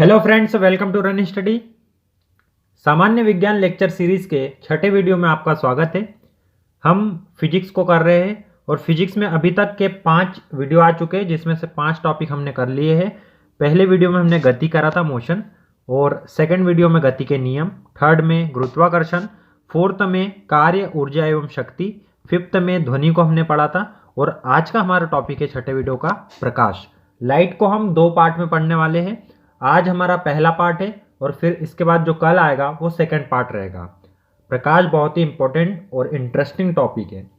Hello friends, welcome to run study. सामान्य विज्ञान lecture series के छठे वीडियो में आपका स्वागत है। हम फिजिक्स को कर रहे हैं और फिजिक्स में अभी तक के 5 वीडियो आ चुके हैं, जिसमें से 5 टॉपिक हमने कर लिए हैं। पहले वीडियो में हमने गति करा था, मोशन, और सेकंड वीडियो में गति के नियम, थर्ड में गुरुत्वाकर्षण, फोर्थ में कार्य, ऊर्जा एवं शक्ति, फिफ्थ में ध्वनि को हमने पढ़ा था। और आज का हमारा टॉपिक है छठे वीडियो का प्रकाश। लाइट को हम 2 पार्ट में पढ़ने वाले हैं। आज हमारा पहला पार्ट है और फिर इसके बाद जो कल आएगा वो सेकंड पार्ट रहेगा। प्रकाश बहुत ही इंपॉर्टेंट और इंटरेस्टिंग टॉपिक है।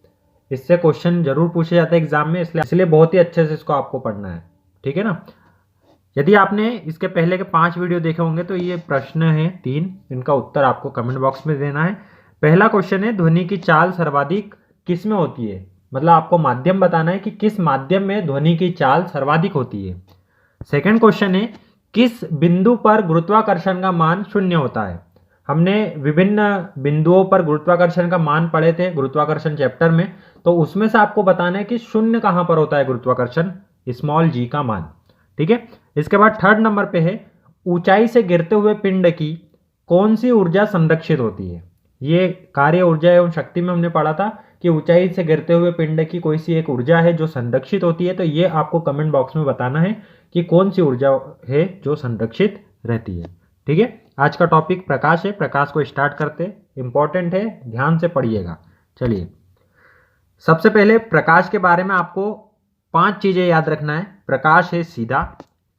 इससे क्वेश्चन जरूर पूछे जाते हैं एग्जाम में, इसलिए बहुत ही अच्छे से इसको आपको पढ़ना है, ठीक है ना। यदि आपने इसके पहले के 5 वीडियो देखे होंगे तो ये प्रश्न है 3, इनका उत्तर आपको कमेंट बॉक्स में देना है। पहला क्वेश्चन है, ध्वनि की चाल सर्वाधिक किस में होती है? मतलब आपको माध्यम बताना है कि किस माध्यम में ध्वनि की चाल सर्वाधिक होती है। सेकंड क्वेश्चन है, किस बिंदु पर गुरुत्वाकर्षण का मान 0 होता है? हमने विभिन्न बिंदुओं पर गुरुत्वाकर्षण का मान पढ़े थे गुरुत्वाकर्षण चैप्टर में, तो उसमें से आपको बताना है कि 0 कहां पर होता है गुरुत्वाकर्षण, स्मॉल g का मान, ठीक है। इसके बाद थर्ड नंबर पे है, ऊंचाई से गिरते हुए पिंड की कौन सी ऊर्जा संरक्षित होती है? ये कार्य, ऊर्जा एवं शक्ति में हमने पढ़ा था कि ऊंचाई से गिरते हुए पिंड की कोई सी एक ऊर्जा है जो संरक्षित होती है। तो ये आपको कमेंट बॉक्स में बताना है कि कौन सी ऊर्जा है जो संरक्षित रहती है, ठीक है। आज का टॉपिक प्रकाश है। प्रकाश को स्टार्ट करते, इंपॉर्टेंट है, ध्यान से पढ़िएगा। चलिए, सबसे पहले प्रकाश के बारे में आपको 5 चीजें याद रखना है। प्रकाश है सीधा,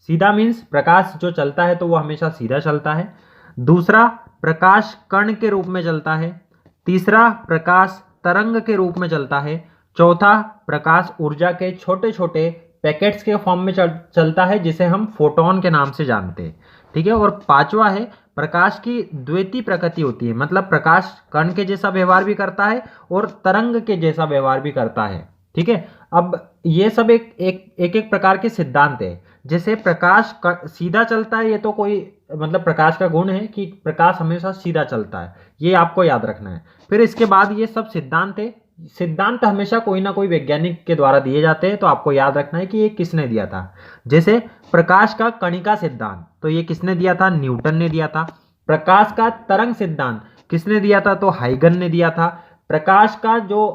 सीधा मीन्स प्रकाश जो चलता है तो वो हमेशा सीधा चलता है। दूसरा, प्रकाश कण के रूप में चलता है। तीसरा, प्रकाश तरंग के रूप में चलता है। चौथा, प्रकाश ऊर्जा के छोटे छोटे पैकेट्स के फॉर्म में चलता है, जिसे हम फोटोन के नाम से जानते हैं, ठीक है। और पांचवा है, प्रकाश की द्वितीय प्रकृति होती है, मतलब प्रकाश कण के जैसा व्यवहार भी करता है और तरंग के जैसा व्यवहार भी करता है, ठीक है। अब ये सब एक प्रकार के सिद्धांत है। जैसे प्रकाश सीधा चलता है, ये तो कोई मतलब प्रकाश का गुण है कि प्रकाश हमेशा सीधा चलता है, ये आपको याद रखना है। फिर इसके बाद ये सब सिद्धांत है। सिद्धांत हमेशा कोई ना कोई वैज्ञानिक के द्वारा दिए जाते हैं, तो आपको याद रखना है कि ये किसने दिया था। जैसे प्रकाश का कणिका सिद्धांत, तो ये किसने दिया था? न्यूटन ने दिया था। प्रकाश का तरंग सिद्धांत किसने दिया था? तो हाइगन ने दिया था। प्रकाश का जो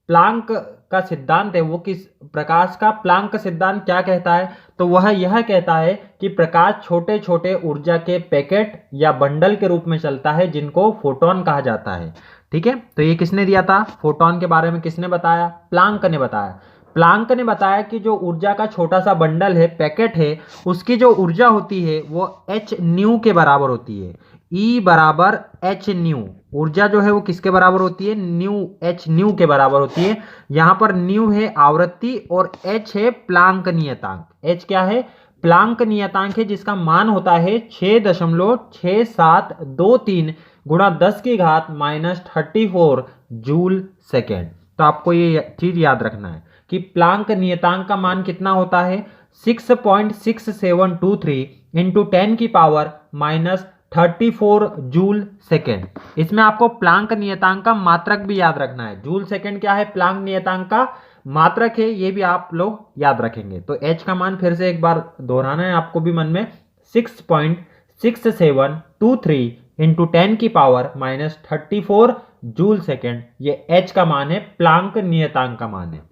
प्लांक का सिद्धांत है, वो किस प्रकाश का प्लांक सिद्धांत क्या कहता है? तो वह यह कहता है कि प्रकाश छोटे छोटे ऊर्जा के पैकेट या बंडल के रूप में चलता है, जिनको फोटोन कहा जाता है, ठीक है। तो ये किसने दिया था? फोटोन के बारे में किसने बताया? प्लांक ने बताया। प्लांक ने बताया कि जो ऊर्जा का छोटा सा बंडल है, पैकेट है, उसकी जो ऊर्जा होती है वो h न्यू के बराबर होती है। E बराबर h न्यू, ऊर्जा जो है वो किसके बराबर होती है? न्यू, h न्यू के बराबर होती है। यहाँ पर न्यू है आवृत्ति और h है प्लांक नियतांक। h क्या है? प्लांक नियतांक है, जिसका मान होता है 6.6723 गुणा 10 की घात -34 जूल सेकेंड। तो आपको ये चीज याद रखना है कि प्लांक नियतांक का मान कितना होता है? 6.6723 इंटू 10 की पावर -34 जूल सेकेंड। इसमें आपको प्लांक नियतांक का मात्रक भी याद रखना है। जूल सेकेंड क्या है? प्लांक नियतांक का मात्रक है, ये भी आप लोग याद रखेंगे। तो h का मान फिर से एक बार दोहराना है आपको भी मन में, 6.6723 इंटू 10 की पावर -34 जूल सेकेंड, ये h का मान है, प्लांक नियतांक का मान है।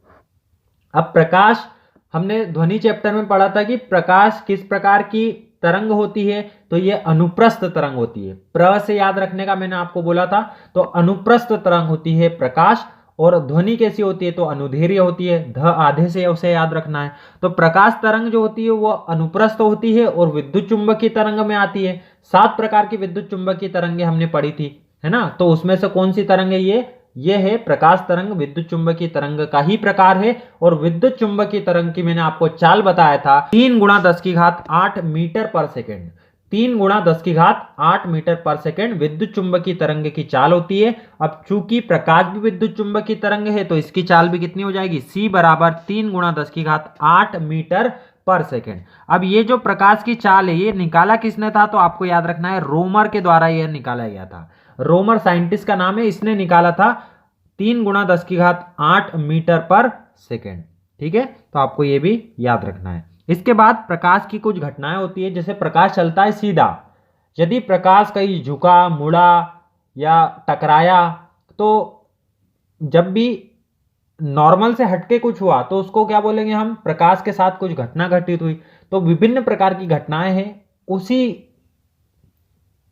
अब प्रकाश, हमने ध्वनि चैप्टर में पढ़ा था कि प्रकाश किस प्रकार की तरंग होती है, तो ये अनुप्रस्थ तरंग होती है। प्र से याद रखने का मैंने आपको बोला था, तो अनुप्रस्थ तरंग होती है प्रकाश। और ध्वनि कैसी होती है? तो अनुदैर्घ्य होती है, ध आधे से उसे याद रखना है। तो प्रकाश तरंग जो होती है वो अनुप्रस्थ होती है और विद्युत चुंबकीय तरंग में आती है। 7 प्रकार की विद्युत चुंबकीय तरंगें हमने पढ़ी थी, है ना। तो उसमें से कौन सी तरंग है? ये है प्रकाश तरंग, विद्युत चुंबकीय तरंग का ही प्रकार है। और विद्युत चुंबकीय तरंग की मैंने आपको चाल बताया था, 3 गुणा 10 की घात 8 मीटर पर सेकेंड। 3 गुणा 10 की घात 8 मीटर पर सेकेंड विद्युत चुंबकीय तरंग की चाल होती है। अब चूंकि प्रकाश भी विद्युत चुंबकीय तरंग है, तो इसकी चाल भी कितनी हो जाएगी? c बराबर 3 गुणा 10 की घात 8 मीटर पर सेकेंड। अब ये जो प्रकाश की चाल है, ये निकाला किसने था? तो आपको याद रखना है, रोमर के द्वारा यह निकाला गया था। रोमर साइंटिस्ट का नाम है, इसने निकाला था 3 गुणा 10 की घात 8 मीटर पर सेकेंड, ठीक है। तो आपको ये भी याद रखना है। इसके बाद प्रकाश की कुछ घटनाएं होती है, जैसे प्रकाश चलता है सीधा। यदि प्रकाश कहीं झुका, मुड़ा या टकराया, तो जब भी नॉर्मल से हटके कुछ हुआ तो उसको क्या बोलेंगे हम, प्रकाश के साथ कुछ घटना घटित हुई। तो विभिन्न प्रकार की घटनाएं हैं, उसी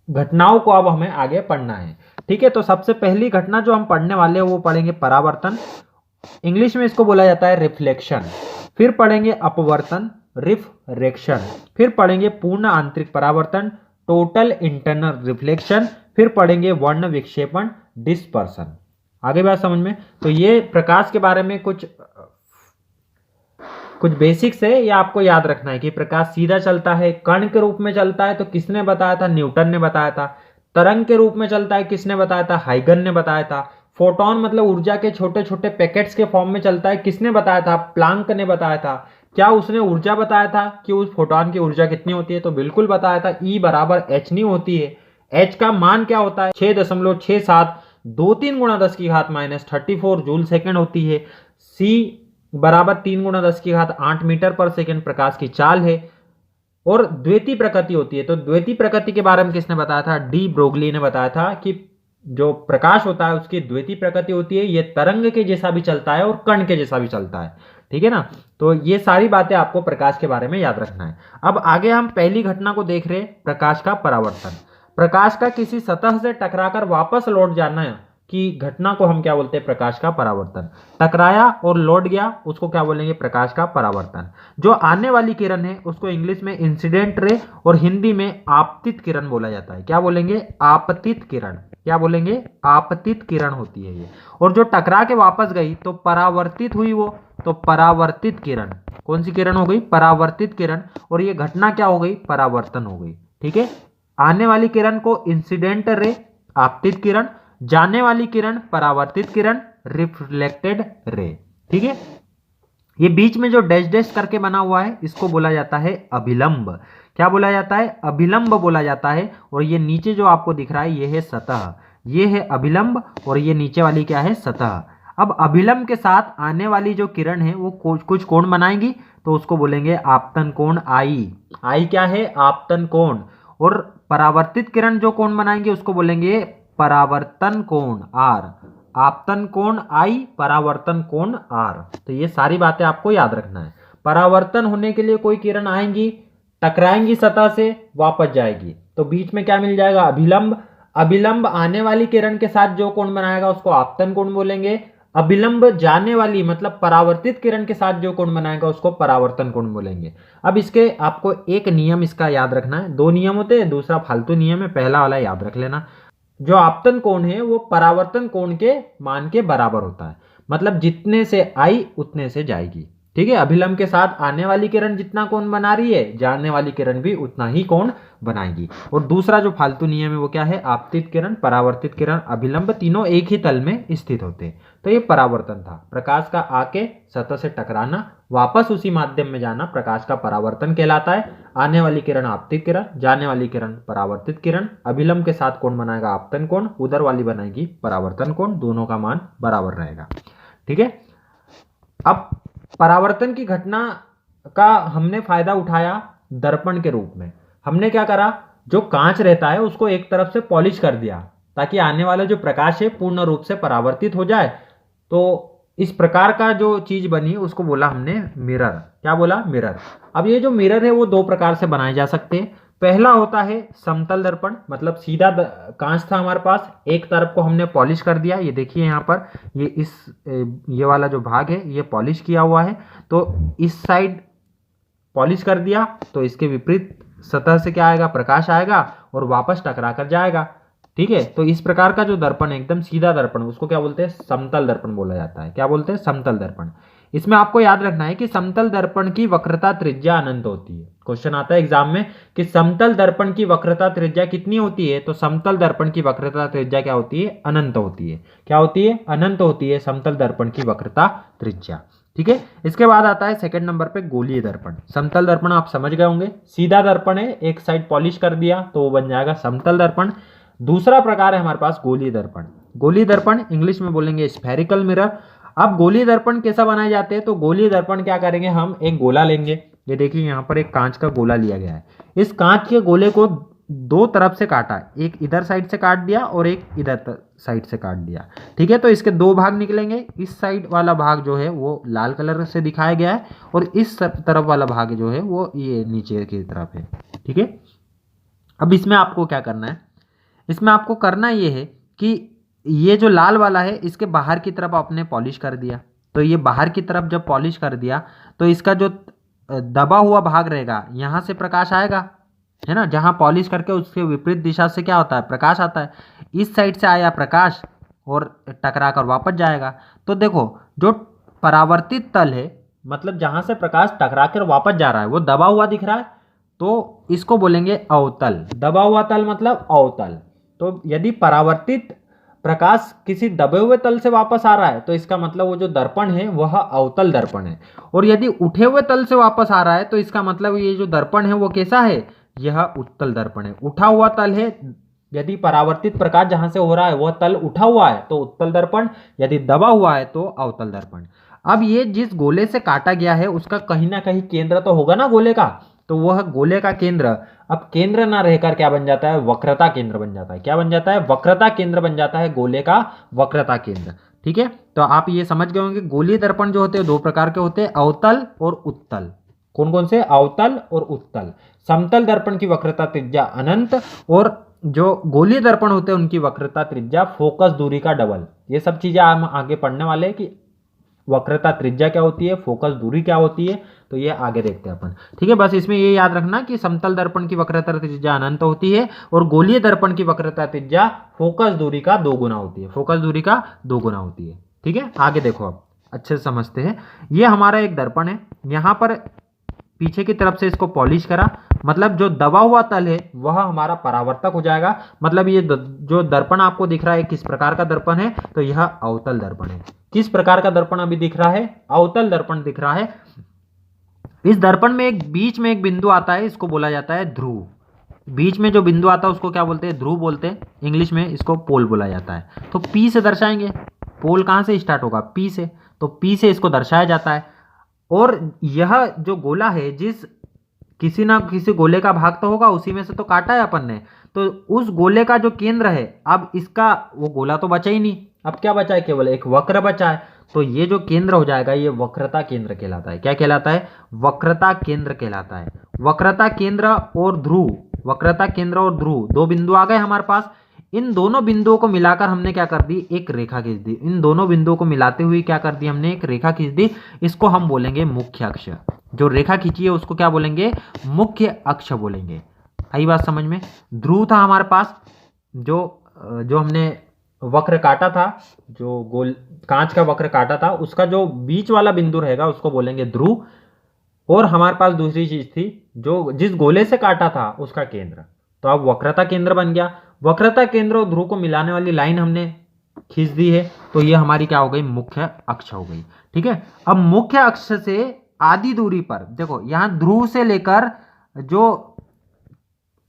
घटनाओं को अब हमें आगे पढ़ना है। ठीक है, तो सबसे पहली घटना जो हम पढ़ने वाले हैं वो पढ़ेंगे परावर्तन, इंग्लिश में इसको बोला जाता है रिफ्लेक्शन। फिर पढ़ेंगे अपवर्तन, रिफ्रैक्शन। फिर पढ़ेंगे पूर्ण आंतरिक परावर्तन, टोटल इंटरनल रिफ्लेक्शन। फिर पढ़ेंगे वर्ण विक्षेपण, डिस्पर्सन। आगे बात समझ में। तो ये प्रकाश के बारे में कुछ बेसिक्स है, ये आपको याद रखना है कि प्रकाश सीधा चलता है, कण के रूप में चलता है तो किसने बताया था, न्यूटन ने बताया था। तरंग के रूप में चलता है, किसने बताया था, हाइगन ने बताया था। फोटोन मतलब ऊर्जा के छोटे छोटे पैकेट्स के फॉर्म में चलता है, किसने बताया था, प्लांक ने बताया था। क्या उसने ऊर्जा बताया था कि उस फोटोन की ऊर्जा कितनी होती है, तो बिल्कुल बताया था, E बराबर h नहीं होती है। h का मान क्या होता है, 6.6723 गुणा 10 की घात -34 जूल सेकेंड होती है। C बराबर 3 गुणा 10 की घात 8 मीटर पर सेकेंड प्रकाश की चाल है। और द्वितीय प्रकृति होती है, तो द्वितीय प्रकृति के बारे में किसने बताया था, डी ब्रोगली ने बताया था कि जो प्रकाश होता है उसकी द्वितीय प्रकृति होती है, ये तरंग के जैसा भी चलता है और कण के जैसा भी चलता है। ठीक है ना, तो ये सारी बातें आपको प्रकाश के बारे में याद रखना है। अब आगे हम पहली घटना को देख रहे हैं, प्रकाश का परावर्तन। प्रकाश का किसी सतह से टकराकर वापस लौट जाना की घटना को हम क्या बोलते हैं, प्रकाश का परावर्तन। टकराया और लौट गया, उसको क्या बोलेंगे, प्रकाश का परावर्तन। जो आने वाली किरण है उसको इंग्लिश में इंसिडेंट रे और हिंदी में आपतित किरण बोला जाता है। क्या बोलेंगे, आपतित किरण। क्या बोलेंगे, आपतित किरण होती है ये। और जो टकरा के वापस गई तो परावर्तित हुई वो, तो परावर्तित किरण। कौन सी किरण हो गई, परावर्तित किरण। और ये घटना क्या हो गई, परावर्तन हो गई। ठीक है, आने वाली किरण को इंसिडेंट रे, आपतित किरण, जाने वाली किरण परावर्तित किरण, रिफ्लेक्टेड रे। ठीक है, ये बीच में जो डैश डैश करके बना हुआ है इसको बोला जाता है अभिलंब। क्या बोला जाता है, अभिलंब बोला जाता है। और ये नीचे जो आपको दिख रहा है ये है सतह, ये है अभिलंब, और ये नीचे वाली क्या है, सतह। अब अभिलंब के साथ आने वाली जो किरण है वो कुछ कोण बनाएंगी, तो उसको बोलेंगे आपतन कोण आई। आई क्या है, आपतन कोण। और परावर्तित किरण जो कोण बनाएंगे उसको बोलेंगे परावर्तन कोण, आर। आपतन कोण आई, परावर्तन कोण आर। तो ये सारी बातें आपको याद रखना है। परावर्तन होने के लिए कोई किरण आएंगी, टकराएंगी सतह से, वापस जाएगी, तो बीच में क्या मिल जाएगा, अभिलंब। अभिलंब आने वाली किरण के साथ जो कोण बनाएगा उसको आपतन कोण बोलेंगे। अभिलंब जाने वाली मतलब परावर्तित किरण के साथ जो कोण बनाएगा उसको परावर्तन कोण बोलेंगे। अब इसके आपको एक नियम इसका याद रखना है, दो नियम होते हैं, दूसरा फालतू नियम है, पहला वाला याद रख लेना। जो आपतन कोण है वो परावर्तन कोण के मान के बराबर होता है, मतलब जितने से आई उतने से जाएगी। ठीक है, अभिलंब के साथ आने वाली किरण जितना कोण बना रही है, जाने वाली किरण भी उतना ही कोण बनाएगी। और दूसरा जो फालतू नियम है वो क्या है, आपतित किरण, परावर्तित किरण, अभिलंब तीनों एक ही तल में स्थित होते हैं। तो ये परावर्तन था, प्रकाश का आके सतह से टकराना, वापस उसी माध्यम में जाना प्रकाश का परावर्तन कहलाता है। आने वाली किरण आपतित किरण, जाने वाली किरण परावर्तित किरण। अभिलंब के साथ कोण बनाएगा आपतन कोण, उधर वाली बनाएगी परावर्तन कोण, दोनों का मान बराबर रहेगा। ठीक है, अब परावर्तन की घटना का हमने फायदा उठाया दर्पण के रूप में। हमने क्या करा, जो कांच रहता है उसको एक तरफ से पॉलिश कर दिया ताकि आने वाला जो प्रकाश है पूर्ण रूप से परावर्तित हो जाए। तो इस प्रकार का जो चीज बनी उसको बोला हमने मिरर। क्या बोला, मिरर। अब ये जो मिरर है वो दो प्रकार से बनाए जा सकते हैं। पहला होता है समतल दर्पण, मतलब सीधा कांच था हमारे पास, एक तरफ को हमने पॉलिश कर दिया। ये देखिए यहाँ पर ये वाला जो भाग है ये पॉलिश किया हुआ है, तो इस साइड पॉलिश कर दिया तो इसके विपरीत सतह से क्या आएगा, प्रकाश आएगा और वापस टकरा कर जाएगा। ठीक है, तो इस प्रकार का जो दर्पण है एकदम सीधा दर्पण, उसको क्या बोलते हैं, समतल दर्पण बोला जाता है। क्या बोलते हैं, समतल दर्पण। इसमें आपको याद रखना है कि समतल दर्पण की वक्रता त्रिज्या अनंत होती है। क्वेश्चन आता है एग्जाम में कि समतल दर्पण की वक्रता त्रिज्या कितनी होती है, तो समतल दर्पण की वक्रता त्रिज्या क्या होती है, अनंत होती है। क्या होती है, अनंत होती है समतल दर्पण की वक्रता त्रिज्या। ठीक है, इसके बाद आता है सेकंड नंबर पे गोलीय दर्पण। समतल दर्पण आप समझ गए होंगे, सीधा दर्पण है, एक साइड पॉलिश कर दिया तो वो बन जाएगा समतल दर्पण। दूसरा प्रकार है हमारे पास गोलीय दर्पण। गोलीय दर्पण इंग्लिश में बोलेंगे स्फेरिकल मिरर। अब गोलीय दर्पण कैसा बनाए जाते हैं, तो गोलीय दर्पण क्या करेंगे, हम एक गोला लेंगे, ये देखिए यहाँ पर एक कांच का गोला लिया गया है। इस कांच के गोले को दो तरफ से काटा, एक इधर साइड से काट दिया और एक इधर साइड से काट दिया। ठीक है, तो इसके दो भाग निकलेंगे। इस साइड वाला भाग जो है वो लाल कलर से दिखाया गया है और इस तरफ वाला भाग जो है वो ये नीचे की तरफ है। ठीक है, अब इसमें आपको क्या करना है, इसमें आपको करना ये है कि ये जो लाल वाला है इसके बाहर की तरफ आपने पॉलिश कर दिया। तो ये बाहर की तरफ जब पॉलिश कर दिया तो इसका जो दबा हुआ भाग रहेगा यहाँ से प्रकाश आएगा, है ना। जहाँ पॉलिश करके उसके विपरीत दिशा से क्या होता है, प्रकाश आता है। इस साइड से आया प्रकाश और टकरा कर वापस जाएगा। तो देखो जो परावर्तित तल है, मतलब जहाँ से प्रकाश टकरा कर वापस जा रहा है वो दबा हुआ दिख रहा है, तो इसको बोलेंगे अवतल। दबा हुआ तल मतलब अवतल। तो यदि परावर्तित प्रकाश किसी दबे हुए तल से वापस आ रहा है तो इसका मतलब वो जो दर्पण है वह अवतल दर्पण है। और यदि उठे हुए तल से वापस आ रहा है तो इसका मतलब ये जो दर्पण है वो कैसा है, यह उत्तल दर्पण है। उठा हुआ तल है, यदि परावर्तित प्रकाश जहां से हो रहा है वह तल उठा हुआ है तो उत्तल दर्पण, यदि दबा हुआ है तो अवतल दर्पण। अब ये जिस गोले से काटा गया है उसका कहीं ना कहीं केंद्र तो होगा ना गोले का, तो वह गोले का केंद्र अब केंद्र ना रहकर क्या बन जाता है, वक्रता केंद्र बन जाता है। क्या बन जाता है, वक्रता केंद्र बन जाता है गोले का वक्रता केंद्र। ठीक है, तो आप ये समझ गए होंगे गोलीय दर्पण जो होते हैं दो प्रकार के होते हैं, अवतल और उत्तल। कौन कौन से, अवतल और उत्तल। समतल दर्पण की वक्रता त्रिज्या अनंत और जो गोलीय दर्पण होते हैं उनकी वक्रता त्रिज्या फोकस दूरी का डबल। ये सब चीजें हम आगे पढ़ने वाले हैं कि वक्रता त्रिज्या क्या होती है, फोकस दूरी क्या होती है, तो ये आगे देखते हैं अपन। ठीक है, बस इसमें ये याद रखना कि समतल दर्पण की वक्रता त्रिज्या अनंत होती है और गोलीय दर्पण की वक्रता त्रिज्या फोकस दूरी का 2 गुना होती है, फोकस दूरी का 2 गुना होती है। ठीक है, आगे देखो अब अच्छे से समझते हैं। ये हमारा एक दर्पण है, यहाँ पर पीछे की तरफ से इसको पॉलिश करा, मतलब जो दबा हुआ तल है वह हमारा परावर्तक हो जाएगा। मतलब ये जो दर्पण आपको दिख रहा है किस प्रकार का दर्पण है, तो यह अवतल दर्पण है। किस प्रकार का दर्पण अभी दिख रहा है, अवतल दर्पण दिख रहा है। इस दर्पण में एक बीच में एक बिंदु आता है, इसको बोला जाता है ध्रुव। बीच में जो बिंदु आता है उसको क्या बोलते हैं, ध्रुव बोलते हैं। इंग्लिश में इसको पोल बोला जाता है। तो पी से दर्शाएंगे, पोल कहां से स्टार्ट होगा, पी से, तो पी से इसको दर्शाया जाता है। और यह जो गोला है, जिस किसी ना किसी गोले का भाग तो होगा, उसी में से तो काटा है अपन ने, तो उस गोले का जो केंद्र है, अब इसका वो गोला तो बचा ही नहीं, अब क्या बचा है, केवल एक वक्र बचा है। तो ये जो केंद्र हो जाएगा ये वक्रता केंद्र कहलाता है। क्या कहलाता है, वक्रता केंद्र कहलाता है। वक्रता केंद्र और ध्रुव, वक्रता केंद्र और ध्रुव दो बिंदु आ गए हमारे पास। इन दोनों बिंदुओं को मिलाकर हमने क्या कर दी, एक रेखा खींच दी। इन दोनों बिंदुओं को मिलाते हुए क्या कर दी हमने, एक रेखा खींच दी। इसको हम बोलेंगे मुख्य अक्ष। जो रेखा खींची है उसको क्या बोलेंगे, मुख्य अक्ष बोलेंगे। आई बात समझ में। ध्रुव था हमारे पास, जो हमने वक्र काटा था, जो गोल कांच का वक्र काटा था, उसका जो बीच वाला बिंदु रहेगा उसको बोलेंगे ध्रुव। और हमारे पास दूसरी चीज थी, जो जिस गोले से काटा था उसका केंद्र, तो अब वक्रता केंद्र बन गया। वक्रता केंद्र और ध्रुव को मिलाने वाली लाइन हमने खींच दी है, तो ये हमारी क्या हो गई, मुख्य अक्ष हो गई। ठीक है, अब मुख्य अक्ष से आधी दूरी पर देखो, यहां ध्रुव से लेकर जो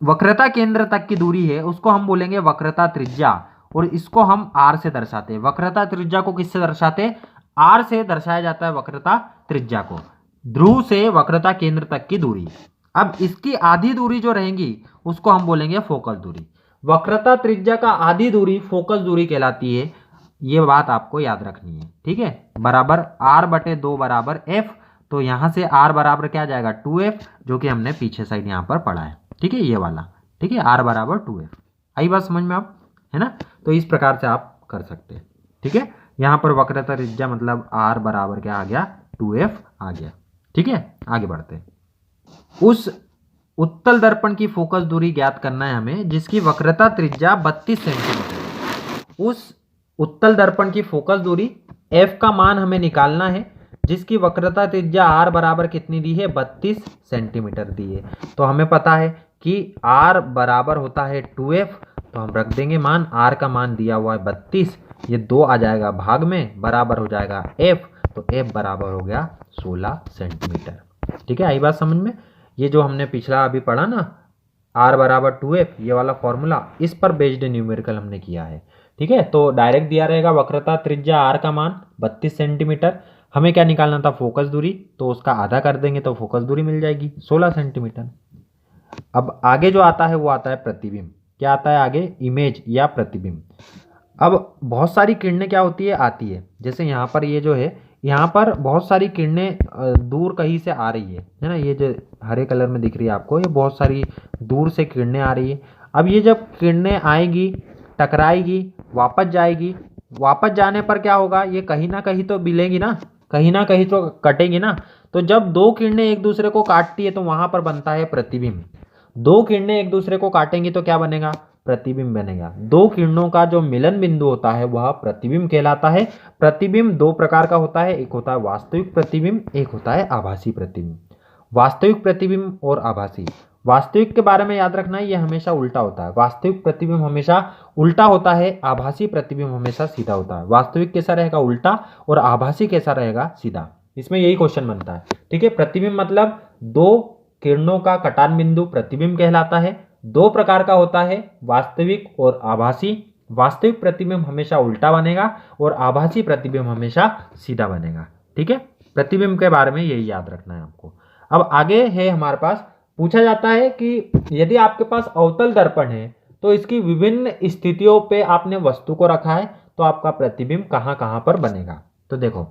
वक्रता केंद्र तक की दूरी है उसको हम बोलेंगे वक्रता त्रिज्या, और इसको हम आर से दर्शाते हैं। वक्रता त्रिज्या को किससे दर्शाते हैं, आर से दर्शाया जाता है वक्रता त्रिज्या को, ध्रुव से वक्रता केंद्र तक की दूरी। अब इसकी आधी दूरी जो रहेगी उसको हम बोलेंगे फोकस दूरी। वक्रता त्रिज्या का आधी दूरी फोकस दूरी कहलाती है। ये बात आपको याद रखनी है। ठीक है, बराबर r/2 बराबर f। तो यहां से r बराबर क्या आ जाएगा, 2f, जो कि हमने पीछे साइड यहां पर पढ़ा है। ठीक है, ये वाला। ठीक है, r बराबर 2f। आई बात समझ में आप, है ना। तो इस प्रकार से आप कर सकते हैं। ठीक है, यहां पर वक्रता त्रिज्या मतलब r बराबर क्या आ गया, 2f आ गया। ठीक है, आगे बढ़ते हैं। उस उत्तल दर्पण की फोकस दूरी ज्ञात करना है हमें, जिसकी वक्रता त्रिज्या 32 सेंटीमीटर। उस उत्तल दर्पण की फोकस दूरी f का मान हमें निकालना है, जिसकी वक्रता त्रिज्या r बराबर कितनी दी है, 32 सेंटीमीटर दी है। तो हमें पता है कि r बराबर होता है 2f, तो हम रख देंगे मान, r का मान दिया हुआ है 32, ये 2 आ जाएगा भाग में, बराबर हो जाएगा f, तो f बराबर हो गया 16 सेंटीमीटर। ठीक है, आई बात समझ में। ये जो हमने पिछला अभी पढ़ा ना, r बराबर 2f, ये वाला फॉर्मूला, इस पर बेस्ड न्यूमेरिकल हमने किया है। ठीक है, तो डायरेक्ट दिया रहेगा वक्रता त्रिज्या r का मान 32 सेंटीमीटर। हमें क्या निकालना था, फोकस दूरी, तो उसका आधा कर देंगे तो फोकस दूरी मिल जाएगी 16 सेंटीमीटर। अब आगे जो आता है वो आता है प्रतिबिंब। क्या आता है आगे, इमेज या प्रतिबिंब। अब बहुत सारी किरणें क्या होती है, आती है, जैसे यहाँ पर ये जो है, यहाँ पर बहुत सारी किरणें दूर कहीं से आ रही है ना, ये जो हरे कलर में दिख रही है आपको, ये बहुत सारी दूर से किरणें आ रही है। अब ये जब किरणें आएगी, टकराएगी, वापस जाएगी, वापस जाने पर क्या होगा, ये कहीं ना कहीं तो मिलेगी ना, कहीं ना कहीं तो कटेगी ना। तो जब दो किरणें एक दूसरे को काटती है तो वहां पर बनता है प्रतिबिंब। दो किरणें एक दूसरे को काटेंगी तो क्या बनेगा, प्रतिबिंब बनेगा। दो किरणों का जो मिलन बिंदु होता है वह प्रतिबिंब कहलाता है। प्रतिबिंब दो प्रकार का होता है, एक होता है वास्तविक प्रतिबिंब, एक होता है आभासी प्रतिबिंब। वास्तविक प्रतिबिंब और आभासी, वास्तविक के बारे में याद रखना है, ये हमेशा उल्टा होता है। वास्तविक प्रतिबिंब हमेशा उल्टा होता है, आभासी प्रतिबिंब हमेशा सीधा होता है। वास्तविक कैसा रहेगा, उल्टा, और आभासी कैसा रहेगा, सीधा। इसमें यही क्वेश्चन बनता है। ठीक है, प्रतिबिंब मतलब दो किरणों का कटान बिंदु प्रतिबिंब कहलाता है। दो प्रकार का होता है, वास्तविक और आभासी। वास्तविक प्रतिबिंब हमेशा उल्टा बनेगा और आभासी प्रतिबिंब हमेशा सीधा बनेगा। ठीक है, प्रतिबिंब के बारे में यही याद रखना है आपको। अब आगे है हमारे पास, पूछा जाता है कि यदि आपके पास अवतल दर्पण है तो इसकी विभिन्न स्थितियों पे आपने वस्तु को रखा है तो आपका प्रतिबिंब कहाँ कहाँ पर बनेगा। तो देखो,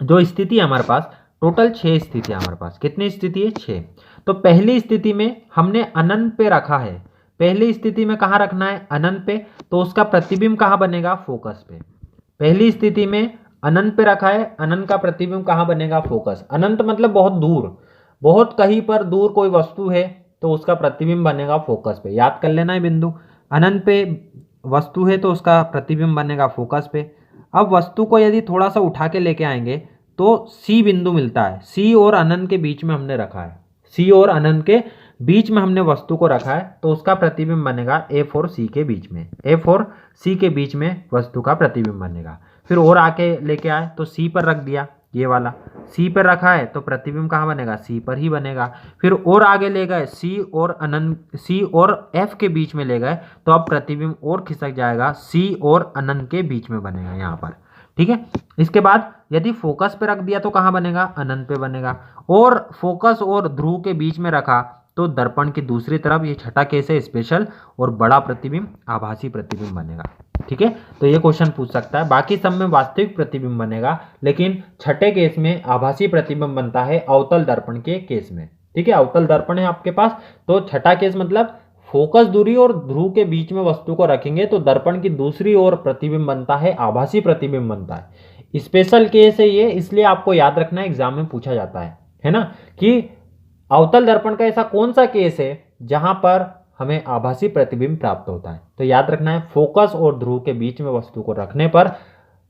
जो स्थिति है हमारे पास, टोटल 6 स्थिति है हमारे पास। कितनी स्थिति है, 6। तो पहली स्थिति में हमने अनंत पे रखा है। पहली स्थिति में कहाँ रखना है, अनंत पे, तो उसका प्रतिबिंब कहाँ बनेगा, फोकस पे। पहली स्थिति में अनंत पे रखा है, अनंत का प्रतिबिंब कहाँ बनेगा, फोकस। अनंत मतलब बहुत दूर, बहुत कहीं पर दूर कोई वस्तु है तो उसका प्रतिबिंब बनेगा फोकस पे। याद कर लेना है बिंदु, अनंत पे वस्तु है तो उसका प्रतिबिंब बनेगा फोकस पे। अब वस्तु को यदि थोड़ा सा उठा के लेके आएंगे तो सी बिंदु मिलता है। सी और अनंत के बीच में हमने रखा है, सी और अनंत के बीच में हमने वस्तु को रखा है तो उसका प्रतिबिंब बनेगा एफ और सी के बीच में। एफ और सी के बीच में वस्तु का प्रतिबिंब बनेगा। फिर और आके लेके आए तो सी पर रख दिया, ये वाला सी पर रखा है तो प्रतिबिंब कहाँ बनेगा, सी पर ही बनेगा। फिर और आगे ले गए, सी और अनंत, सी और एफ के बीच में ले गए तो अब प्रतिबिंब और खिसक जाएगा, सी और अनंत के बीच में बनेगा यहाँ पर। ठीक है, इसके बाद यदि फोकस पे रख दिया तो कहाँ बनेगा, अनंत पे बनेगा। और फोकस और ध्रुव के बीच में रखा तो दर्पण की दूसरी तरफ, ये छठा केस है, स्पेशल और बड़ा प्रतिबिंब, आभासी प्रतिबिंब बनेगा। ठीक है, तो ये क्वेश्चन पूछ सकता है। बाकी सब में वास्तविक प्रतिबिंब बनेगा, लेकिन छठे केस में आभासी प्रतिबिंब बनता है अवतल दर्पण के केस में। ठीक है, अवतल दर्पण है आपके पास तो छठा केस मतलब फोकस दूरी और ध्रुव के बीच में वस्तु को रखेंगे तो दर्पण की दूसरी ओर प्रतिबिंब बनता है, आभासी प्रतिबिंब बनता है। स्पेशल केस है ये, इसलिए आपको याद रखना है, एग्जाम में पूछा जाता है ना, कि अवतल दर्पण का ऐसा कौन सा केस है जहां पर हमें आभासी प्रतिबिंब प्राप्त होता है। तो याद रखना है, फोकस और ध्रुव के बीच में वस्तु को रखने पर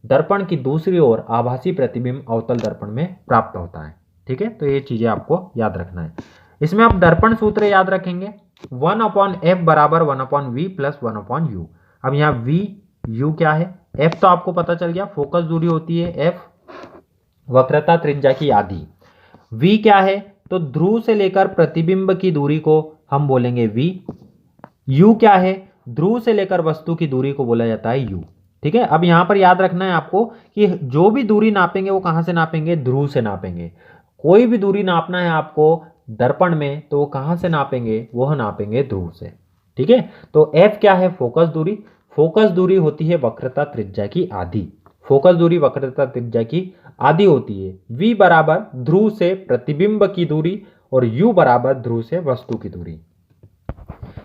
दर्पण की दूसरी ओर आभासी प्रतिबिंब अवतल दर्पण में प्राप्त होता है। ठीक है, तो ये चीजें आपको याद रखना है। इसमें आप दर्पण सूत्र याद रखेंगे, 1/f बराबर 1/v प्लस 1/u। अब यहाँ v u क्या है, f तो आपको पता चल गया, फोकस दूरी होती है, f वक्रता त्रिज्या की आधी। v क्या है, तो ध्रुव से लेकर प्रतिबिंब की दूरी को हम बोलेंगे v। u क्या है, ध्रुव से लेकर वस्तु की दूरी को बोला जाता है u। ठीक है, अब यहां पर याद रखना है आपको कि जो भी दूरी नापेंगे वो कहां से नापेंगे, ध्रुव से नापेंगे। कोई भी दूरी नापना है आपको दर्पण में तो वो कहां से नापेंगे, वह नापेंगे ध्रुव से। ठीक है, तो f क्या है, फोकस दूरी। फोकस दूरी होती है वक्रता त्रिज्या की आधी। फोकस दूरी वक्रता त्रिज्या की आधी होती है। v बराबर ध्रुव से प्रतिबिंब की दूरी और u बराबर ध्रुव से वस्तु की दूरी।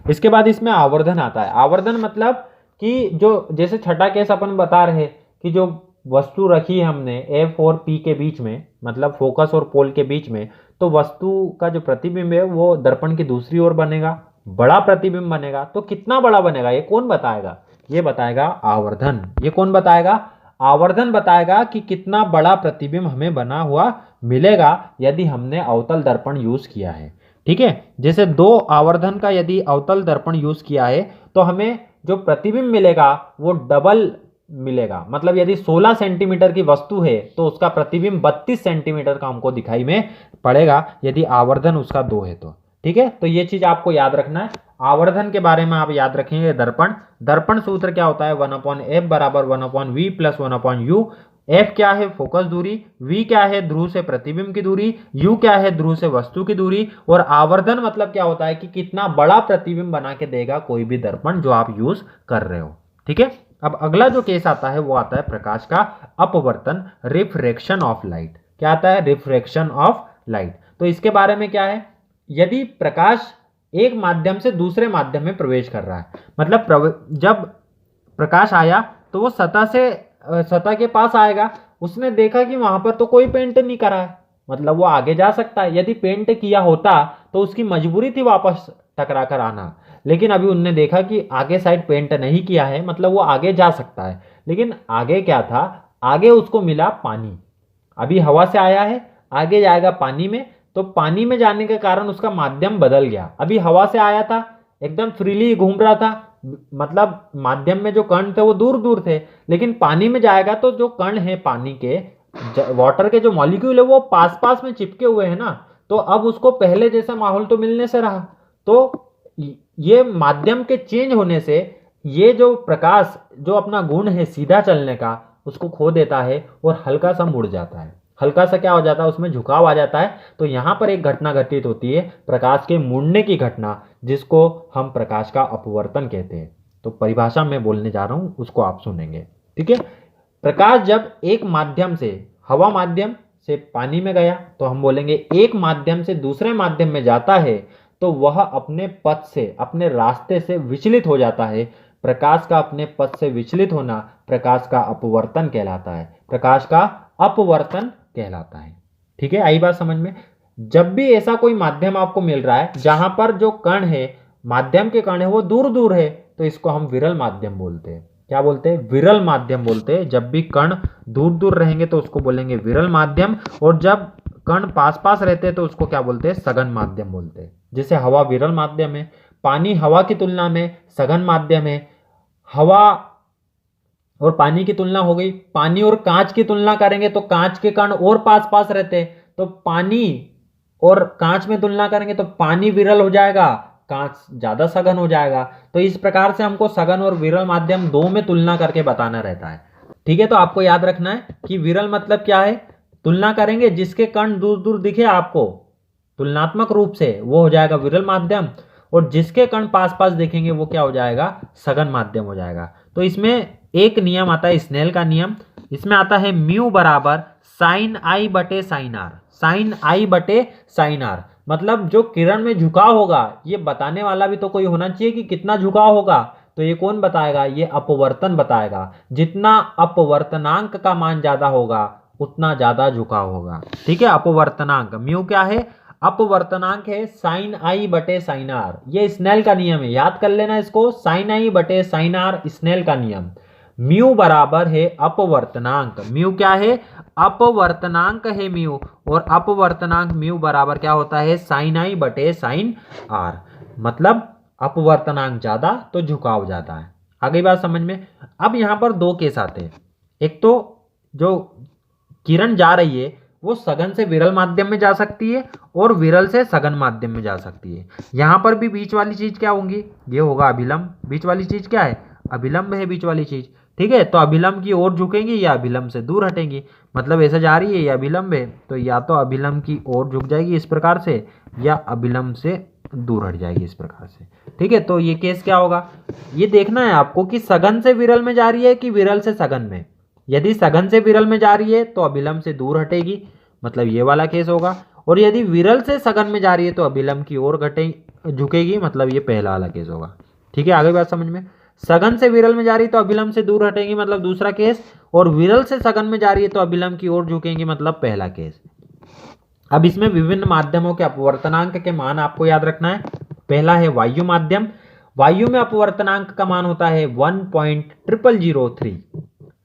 इसके बाद इसमें आवर्धन आता है। आवर्धन मतलब कि जो, जैसे छठा केस अपन बता रहे कि जो वस्तु रखी है हमने f और p के बीच में, मतलब फोकस और पोल के बीच में, तो वस्तु का जो प्रतिबिंब है वो दर्पण की दूसरी ओर बनेगा, बड़ा प्रतिबिंब बनेगा। तो कितना बड़ा बनेगा ये कौन बताएगा, ये बताएगा आवर्धन। ये कौन बताएगा, आवर्धन बताएगा कि कितना बड़ा प्रतिबिंब हमें बना हुआ मिलेगा यदि हमने अवतल दर्पण यूज किया है। ठीक है, जैसे 2 आवर्धन का यदि अवतल दर्पण यूज किया है तो हमें जो प्रतिबिंब मिलेगा वो डबल मिलेगा। मतलब यदि 16 सेंटीमीटर की वस्तु है तो उसका प्रतिबिंब 32 सेंटीमीटर का हमको दिखाई में पड़ेगा यदि आवर्धन उसका 2 है तो। ठीक है, तो ये चीज आपको याद रखना है। आवर्धन के बारे में आप याद रखेंगे दर्पण। दर्पण सूत्र क्या होता है, 1/f बराबर 1/v प्लस 1/u। एफ क्या है फोकस दूरी, वी क्या है ध्रुव से प्रतिबिंब की दूरी, यू क्या है ध्रुव से वस्तु की दूरी, और आवर्धन मतलब क्या होता है कि कितना बड़ा प्रतिबिंब बना के देगा कोई भी दर्पण जो आप यूज कर रहे हो। ठीक है, अब अगला जो केस आता है वो आता है प्रकाश का अपवर्तन, रिफ्रैक्शन ऑफ लाइट। क्या आता है? Refraction of light. तो इसके बारे में क्या है, यदि प्रकाश एक माध्यम से दूसरे माध्यम में प्रवेश कर रहा है, मतलब जब प्रकाश आया तो वो सतह के पास आएगा, उसने देखा कि वहां पर तो कोई पेंट नहीं करा है, मतलब वो आगे जा सकता है। यदि पेंट किया होता तो उसकी मजबूरी थी वापस टकरा कर आना, लेकिन अभी उनने देखा कि आगे साइड पेंट नहीं किया है, मतलब वो आगे जा सकता है। लेकिन आगे क्या था, आगे उसको मिला पानी। अभी हवा से आया है, आगे जाएगा पानी में, तो पानी में जाने के कारण उसका माध्यम बदल गया। अभी हवा से आया था, एकदम फ्रीली घूम रहा था, मतलब माध्यम में जो कण थे वो दूर दूर थे, लेकिन पानी में जाएगा तो जो कण है पानी के, वाटर के जो मॉलिक्यूल है वो पास पास में चिपके हुए हैं ना, तो अब उसको पहले जैसा माहौल तो मिलने से रहा। तो ये माध्यम के चेंज होने से ये जो प्रकाश जो अपना गुण है सीधा चलने का, उसको खो देता है और हल्का सा मुड़ जाता है। हल्का सा क्या हो जाता है, उसमें झुकाव आ जाता है। तो यहां पर एक घटना घटित होती है, प्रकाश के मुड़ने की घटना, जिसको हम प्रकाश का अपवर्तन कहते हैं। तो परिभाषा में बोलने जा रहा हूं, उसको आप सुनेंगे। ठीक है, प्रकाश जब एक माध्यम से, हवा माध्यम से पानी में गया, तो हम बोलेंगे एक माध्यम से दूसरे माध्यम में जाता है तो वह अपने पथ से, अपने रास्ते से विचलित हो जाता है। प्रकाश का अपने पथ से विचलित होना प्रकाश का अपवर्तन कहलाता है, प्रकाश का अपवर्तन कहलाता है। ठीक है, आई बात समझ में? जब भी ऐसा कोई माध्यम आपको मिल रहा है जहां पर जो कण है, माध्यम के कण है, वो दूर दूर है, तो इसको हम विरल माध्यम बोलते हैं। क्या बोलते हैं? विरल माध्यम बोलते हैं। जब भी कण दूर दूर रहेंगे तो उसको बोलेंगे विरल माध्यम, और जब कण पास पास रहते हैं तो उसको क्या बोलते हैं? सघन माध्यम बोलते हैं। जैसे हवा विरल माध्यम है, पानी हवा की तुलना में सघन माध्यम है। हवा और पानी की तुलना हो गई। पानी और कांच की तुलना करेंगे तो कांच के कण और पास पास रहते हैं, तो पानी और कांच में तुलना करेंगे तो पानी विरल हो जाएगा, कांच ज्यादा सघन हो जाएगा। तो इस प्रकार से हमको सघन और विरल माध्यम दो में तुलना करके बताना रहता है। ठीक है, तो आपको याद रखना है कि विरल मतलब क्या है, तुलना करेंगे जिसके कण दूर दूर दिखे आपको तुलनात्मक रूप से, वो हो जाएगा विरल माध्यम, और जिसके कण पास पास देखेंगे वो क्या हो जाएगा? सघन माध्यम हो जाएगा। तो इसमें एक नियम आता है स्नेल का नियम, इसमें आता है म्यू बराबर साइन आई बटे साइन आर। साइन आई बटे साइन आर मतलब जो किरण में झुकाव होगा, ये बताने वाला भी तो कोई होना चाहिए कि कितना झुकाव होगा। तो ये कौन बताएगा? ये अपवर्तन बताएगा। जितना अपवर्तनांक का मान ज्यादा होगा उतना ज्यादा झुकाव होगा। ठीक है, अपवर्तनांक म्यू क्या है? अपवर्तनांक है साइन आई बटे साइन आर। ये स्नेल का नियम है, याद कर लेना इसको, साइन आई बटे साइन आर स्नेल का नियम। म्यू बराबर है अपवर्तनांक। म्यू क्या है? अपवर्तनांक है म्यू, और अपवर्तनांक म्यू बराबर क्या होता है? साइन आई बटे साइन आर। मतलब अपवर्तनांक ज्यादा तो झुकाव ज्यादा है। आगे बात समझ में? अब यहां पर दो केस आते हैं। एक तो जो किरण जा रही है वो सघन से विरल माध्यम में जा सकती है और विरल से सघन माध्यम में जा सकती है। यहां पर भी बीच वाली चीज क्या होंगी? ये होगा अभिलंब। बीच वाली चीज क्या है? अभिलंब है बीच वाली चीज। ठीक है, तो अभिलंब की ओर झुकेंगी या अभिलंब से दूर हटेंगी, मतलब ऐसे जा रही है या अभिलंब है, तो या तो अभिलंब की ओर झुक जाएगी इस प्रकार से, या अभिलंब से दूर हट जाएगी इस प्रकार से। ठीक है, तो ये केस क्या होगा, ये देखना है आपको कि सघन से विरल में जा रही है कि विरल से सघन में। यदि सघन से विरल में जा रही है तो अभिलंब से दूर हटेगी, मतलब ये वाला केस होगा। और यदि विरल से सघन में जा रही है तो अभिलंब की ओर झुकेगी, मतलब ये पहला वाला केस होगा। ठीक है, आगे बात समझ में? सघन से विरल में जा रही है तो अभिलंब से दूर हटेंगी, मतलब दूसरा केस, और विरल से सघन में जा रही है तो अभिलंब की ओर झुकेंगी, मतलब पहला केस। अब इसमें विभिन्न माध्यमों के अपवर्तनांक के मान आपको याद रखना है। पहला है वायु माध्यम। वायु में अपवर्तनांक का मान होता है 1.0003।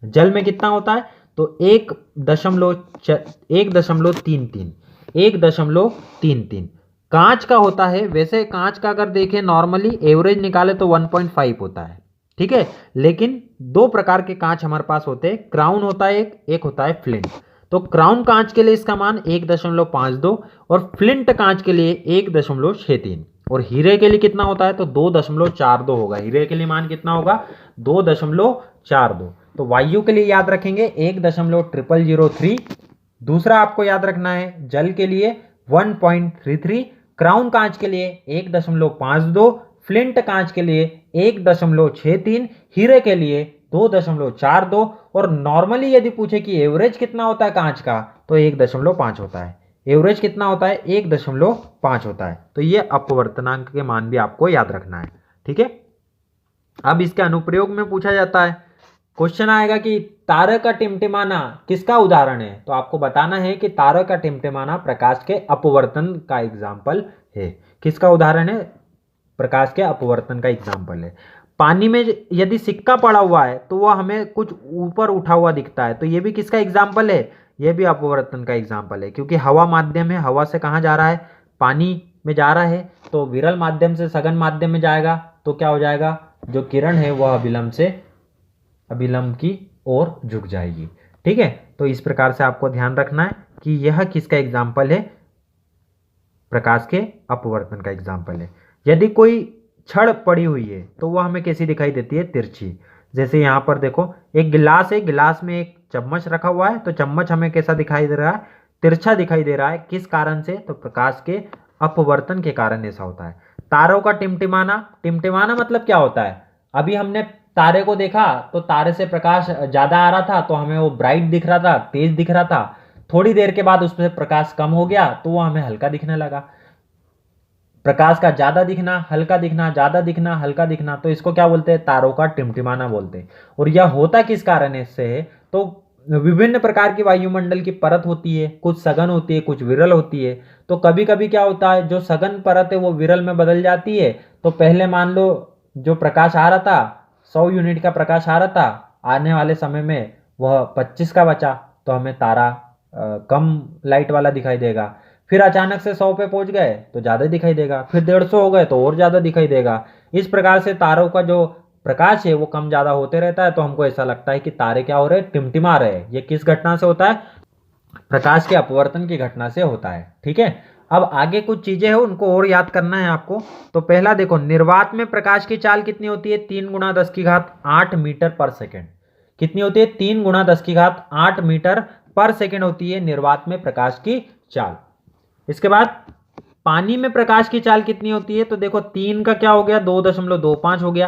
जल में कितना होता है? तो 1.33। कांच का होता है, वैसे कांच का अगर देखें नॉर्मली एवरेज निकाले तो 1.5 होता है। ठीक है, लेकिन दो प्रकार के कांच हमारे पास होते हैं, क्राउन होता है एक होता है फ्लिंट। तो क्राउन कांच के लिए इसका मान 1.52 और फ्लिंट कांच के लिए 1.63, और हीरे के लिए कितना होता है? तो 2.42 होगा। हीरे के लिए मान कितना होगा? 2.42। तो वायु के लिए याद रखेंगे 1.0003। दूसरा आपको याद रखना है जल के लिए 1.33, क्राउन कांच के लिए 1.52, फ्लिंट कांच के लिए 1.63, हीरे के लिए 2.42 और नॉर्मली यदि पूछे कि एवरेज कितना होता है कांच का तो 1.5 होता है। एवरेज कितना होता है? 1.5 होता है। तो ये अपवर्तनांक के मान भी आपको याद रखना है। ठीक है, अब इसके अनुप्रयोग में पूछा जाता है, क्वेश्चन आएगा कि तारे का टिमटिमाना किसका उदाहरण है? तो आपको बताना है कि तारे का टिमटिमाना प्रकाश के अपवर्तन का एग्जाम्पल है। किसका उदाहरण है? प्रकाश के अपवर्तन का एग्जाम्पल है। पानी में यदि सिक्का पड़ा हुआ है तो वह हमें कुछ ऊपर उठा हुआ दिखता है, तो यह भी किसका एग्जाम्पल है? यह भी अपवर्तन का एग्जाम्पल है, क्योंकि हवा माध्यम है, हवा से कहाँ जा रहा है? पानी में जा रहा है, तो विरल माध्यम से सघन माध्यम में जाएगा तो क्या हो जाएगा? जो किरण है वह अभिलंब की ओर झुक जाएगी। ठीक है, तो इस प्रकार से आपको ध्यान रखना है कि यह किसका एग्जाम्पल है? प्रकाश के अपवर्तन का एग्जाम्पल है। यदि कोई छड़ पड़ी हुई है तो वह हमें कैसी दिखाई देती है? तिरछी। जैसे यहाँ पर देखो एक गिलास है, गिलास में एक चम्मच रखा हुआ है, तो चम्मच हमें कैसा दिखाई दे रहा है? तिरछा दिखाई दे रहा है। किस कारण से? तो प्रकाश के अपवर्तन के कारण ऐसा होता है। तारों का टिमटिमाना, टिमटिमाना मतलब क्या होता है? अभी हमने तारे को देखा तो तारे से प्रकाश ज्यादा आ रहा था तो हमें वो ब्राइट दिख रहा था, तेज दिख रहा था। थोड़ी देर के बाद उसमें प्रकाश कम हो गया तो वो हमें हल्का दिखने लगा। प्रकाश का ज्यादा दिखना, हल्का दिखना, ज्यादा दिखना, हल्का दिखना, तो इसको क्या बोलते हैं? तारों का टिमटिमाना बोलते हैं। और यह होता किस कारण इससे है? तो विभिन्न प्रकार की वायुमंडल की परत होती है, कुछ सघन होती है, कुछ विरल होती है। तो कभी कभी क्या होता है, जो सघन परत है वो विरल में बदल जाती है। तो पहले मान लो जो प्रकाश आ रहा था 100 यूनिट का प्रकाश आ रहा था, आने वाले समय में वह 25 का बचा तो हमें तारा कम लाइट वाला दिखाई देगा। फिर अचानक से 100 पे पहुंच गए तो ज्यादा दिखाई देगा, फिर 150 हो गए तो और ज्यादा दिखाई देगा। इस प्रकार से तारों का जो प्रकाश है वो कम ज्यादा होते रहता है। तो हमको ऐसा लगता है कि तारे क्या हो रहे हैं? टिमटिमा रहे हैं। ये किस घटना से होता है? प्रकाश के अपवर्तन की घटना से होता है। ठीक है, अब आगे कुछ चीजें हैं उनको और याद करना है आपको। तो पहला देखो, निर्वात में प्रकाश की चाल कितनी होती है? 3 × 10⁸ मीटर पर सेकेंड। कितनी होती है? 3 × 10⁸ मीटर पर सेकेंड होती है निर्वात में प्रकाश की चाल। इसके बाद पानी में प्रकाश की चाल कितनी होती है? तो देखो 3 का क्या हो गया? 2.25 हो गया।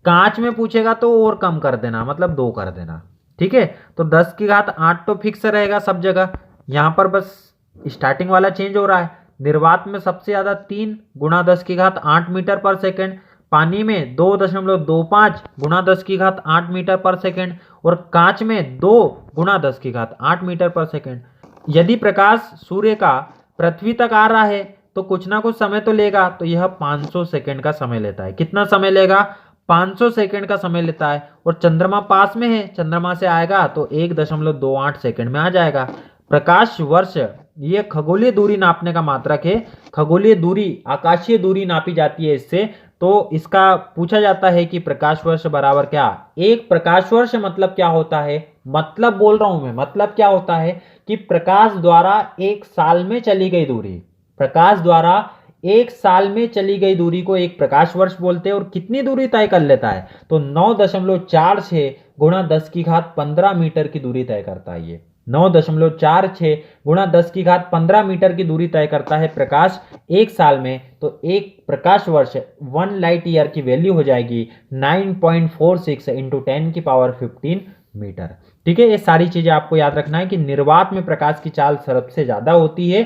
कांच में पूछेगा तो और कम कर देना, मतलब 2 कर देना। ठीक है, तो 10⁸ तो फिक्स रहेगा सब जगह। यहां पर बस स्टार्टिंग वाला चेंज हो रहा है। निर्वात में सबसे ज्यादा 3 × 10⁸ मीटर पर सेकेंड, पानी में 2.25 × 10⁸ मीटर पर सेकेंड और कांच में 2 × 10⁸ मीटर पर सेकेंड। यदि प्रकाश सूर्य का पृथ्वी तक आ रहा है तो कुछ ना कुछ समय तो लेगा, तो यह 500 सेकेंड का समय लेता है। कितना समय लेगा? 500 सेकेंड का समय लेता है। और चंद्रमा पास में है, चंद्रमा से आएगा तो 1.28 सेकेंड में आ जाएगा। प्रकाश वर्ष ये खगोलीय दूरी नापने का मात्रक है। खगोलीय दूरी, आकाशीय दूरी नापी जाती है इससे। तो इसका पूछा जाता है कि प्रकाश वर्ष बराबर क्या? एक प्रकाश वर्ष मतलब क्या होता है? मतलब बोल रहा हूं मैं, मतलब क्या होता है कि प्रकाश द्वारा एक साल में चली गई दूरी, प्रकाश द्वारा एक साल में चली गई दूरी को एक प्रकाश वर्ष बोलते हैं। और कितनी दूरी तय कर लेता है? तो 9.46 × 10⁻15 मीटर की दूरी तय करता है। ये 9.46 × 10⁻15 मीटर की दूरी तय करता है प्रकाश एक साल में। तो एक प्रकाश वर्ष 1 लाइट ईयर की वैल्यू हो जाएगी 9.46 × 10⁻15 मीटर। ठीक है, ये सारी चीजें आपको याद रखना है कि निर्वात में प्रकाश की चाल सबसे ज्यादा होती है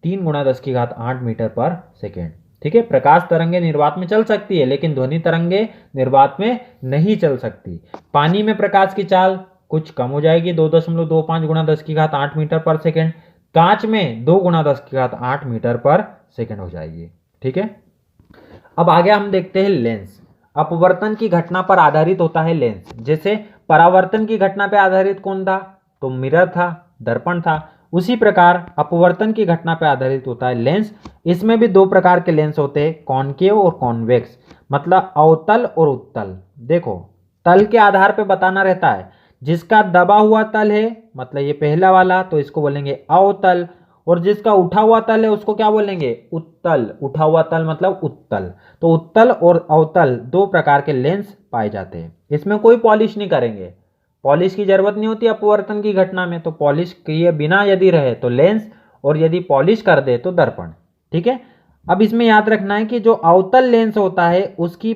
3 × 10⁸ मीटर पर सेकेंड। ठीक है, प्रकाश तरंगे निर्वात में चल सकती है लेकिन ध्वनि तरंगे निर्वात में नहीं चल सकती। पानी में प्रकाश की चाल कुछ कम हो जाएगी 2.25 × 10⁸ मीटर पर सेकेंड। कांच में 2 × 10⁸ मीटर पर सेकेंड हो जाएगी। ठीक है, अब आगे हम देखते हैं लेंस। अपवर्तन की घटना पर आधारित होता है लेंस। जैसे परावर्तन की घटना पर आधारित कौन था? तो मिरर था, दर्पण था। उसी प्रकार अपवर्तन की घटना पर आधारित होता है लेंस। इसमें भी 2 प्रकार के लेंस होते हैं, कॉनकेव और कॉन्वेक्स, मतलब अवतल और उत्तल। देखो तल के आधार पर बताना रहता है। जिसका दबा हुआ तल है, मतलब ये पहला वाला, तो इसको बोलेंगे अवतल। और जिसका उठा हुआ तल है उसको क्या बोलेंगे? उत्तल। उठा हुआ तल मतलब उत्तल। तो उत्तल और अवतल 2 प्रकार के लेंस पाए जाते हैं। इसमें कोई पॉलिश नहीं करेंगे, पॉलिश की जरूरत नहीं होती अपवर्तन की घटना में, तो पॉलिश किए बिना यदि रहे तो लेंस, और यदि पॉलिश कर दे तो दर्पण। ठीक है, अब इसमें याद रखना है कि जो अवतल लेंस होता है उसकी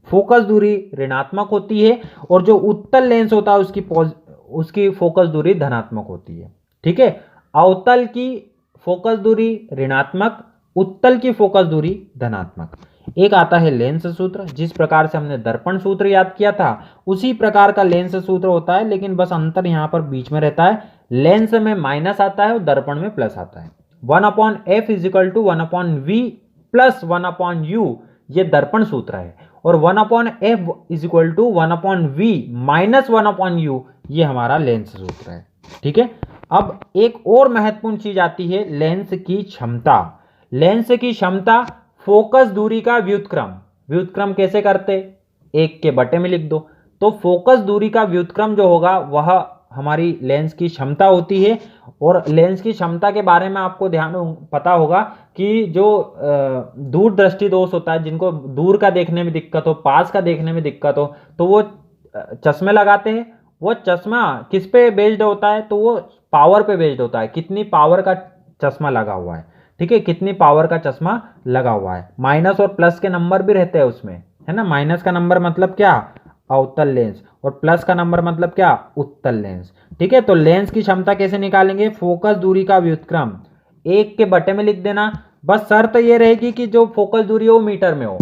फोकस दूरी ऋणात्मक होती है, और जो उत्तल लेंस होता है उसकी फोकस दूरी धनात्मक होती है। ठीक है, अवतल की फोकस दूरी ऋणात्मक, उत्तल की फोकस दूरी धनात्मक। एक आता है लेंस सूत्र, जिस प्रकार से हमने दर्पण सूत्र याद किया था उसी प्रकार का लेंस सूत्र होता है, लेकिन बस अंतर यहां पर बीच में रहता है, लेंस में माइनस आता है और दर्पण में प्लस आता है। 1/f is equal to 1/v plus 1/u, ये दर्पण सूत्र है, और 1/f is equal to 1/v minus 1/u, ये हमारा लेंस सूत्र है। ठीक है, अब एक और महत्वपूर्ण चीज आती है लेंस की क्षमता। लेंस की क्षमता फोकस दूरी का व्युत्क्रम। व्युत्क्रम कैसे करते, 1 के बटे में लिख दो, तो फोकस दूरी का व्युत्क्रम जो होगा वह हमारी लेंस की क्षमता होती है। और लेंस की क्षमता के बारे में आपको ध्यान पता होगा कि जो दूरदृष्टि दोष होता है, जिनको दूर का देखने में दिक्कत हो, पास का देखने में दिक्कत हो, तो वो चश्मे लगाते हैं। वो चश्मा किस पे बेस्ड होता है, तो वो पावर पे बेस्ड होता है, कितनी पावर का चश्मा लगा हुआ है। ठीक है, कितनी पावर का चश्मा लगा हुआ है। माइनस और प्लस के नंबर भी रहते हैं उसमें, है ना। माइनस का नंबर मतलब क्या, अवतल लेंस, और प्लस का नंबर मतलब क्या, उत्तल लेंस। ठीक है, तो लेंस की क्षमता कैसे निकालेंगे, फोकस दूरी का व्युत्क्रम 1 के बटे में लिख देना। बस शर्त ये रहेगी कि जो फोकस दूरी हो वो मीटर में हो।